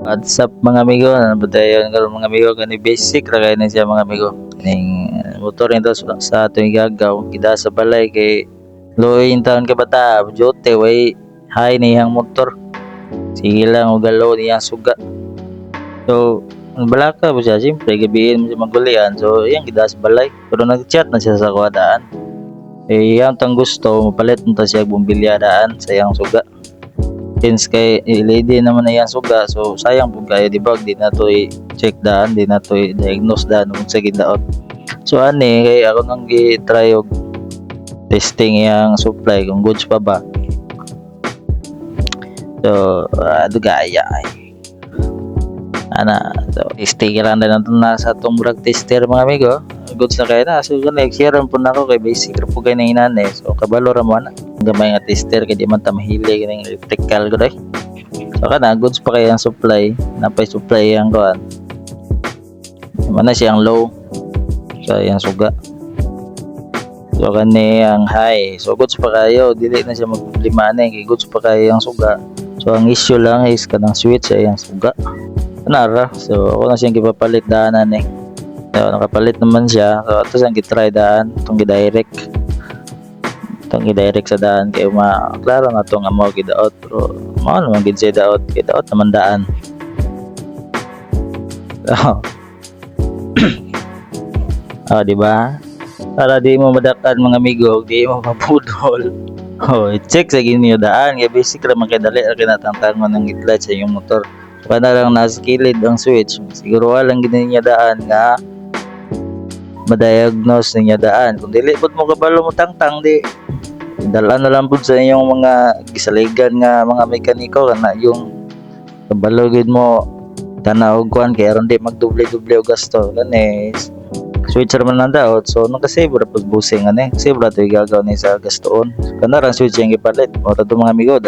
What's up mga amigo? Ano ba tayo karon mga amigo? Kani basic ra kay na siya mga amigo. Kaning motor nito sa atong igagaw kita sa balay kay luoy taon ka bata, jote way hay niyang motor. Sige lang og galaw niyang suga. So balaka po siya, siyempre gabiin mo siya magulian. So yan kita sa balay. Pero nag-chat na siya sa kuwadaan. Eh yang tang gusto mapalit mo ta siya bumbilyadaan sa iyang suga. Since kay lady naman na yan suga, so sayang po kayo di ba, di na to i-check daan, di na to i-diagnose daan kung sa gidaot. So ani kay ako nang gi-try og testing yang supply kung goods pa ba. So dugaya so testing lang na nato na sa tong brag tester mga amigo. Goods na kay na, so nag-share po na ako kay basic ra po kay na inane. So kabalo ra mo na gamay nga tester kay di man ta mahili kining electrical ko dai. So kana goods pa kay ang supply, napay supply yang kuan. Mana siyang low. So yang suga. So kani ang high. So goods pa kayo, dili na siya magproblema na kay goods pa kayo ang suga. So ang issue lang is kanang switch ay ang suga. Kanara. So ako na siyang gipapalit daanan eh. So nakapalit naman siya. So ato siyang gitry daan, itong gidirect. Itong gidirect sa daan kay klaro na itong amo gidaot. Pero mao naman gid siya daot, gidaot naman daan. So di ba? Para di mo madakan mga amigo, di mo mapudol. Check sa ginyo daan, kay basic ra man kay dali ra kinatangtan mo nang gitlat sa iyong motor. Para lang nasa kilid ang switch. Siguro lang gid niya daan nga ma-diagnose niya daan. Kung dili pud mo kabalo mo tangtang di dala na lang pud sa inyong mga gisaligan nga mga mekaniko kana yung kabalo gid mo tanaw og kuan kay aron di magdoble-doble og gasto kani switch ra man lang daot. So naka-save ra pud busing ani save ra to igagaw ni sa gastoon kana ra switch yang ipalit o to mga amigo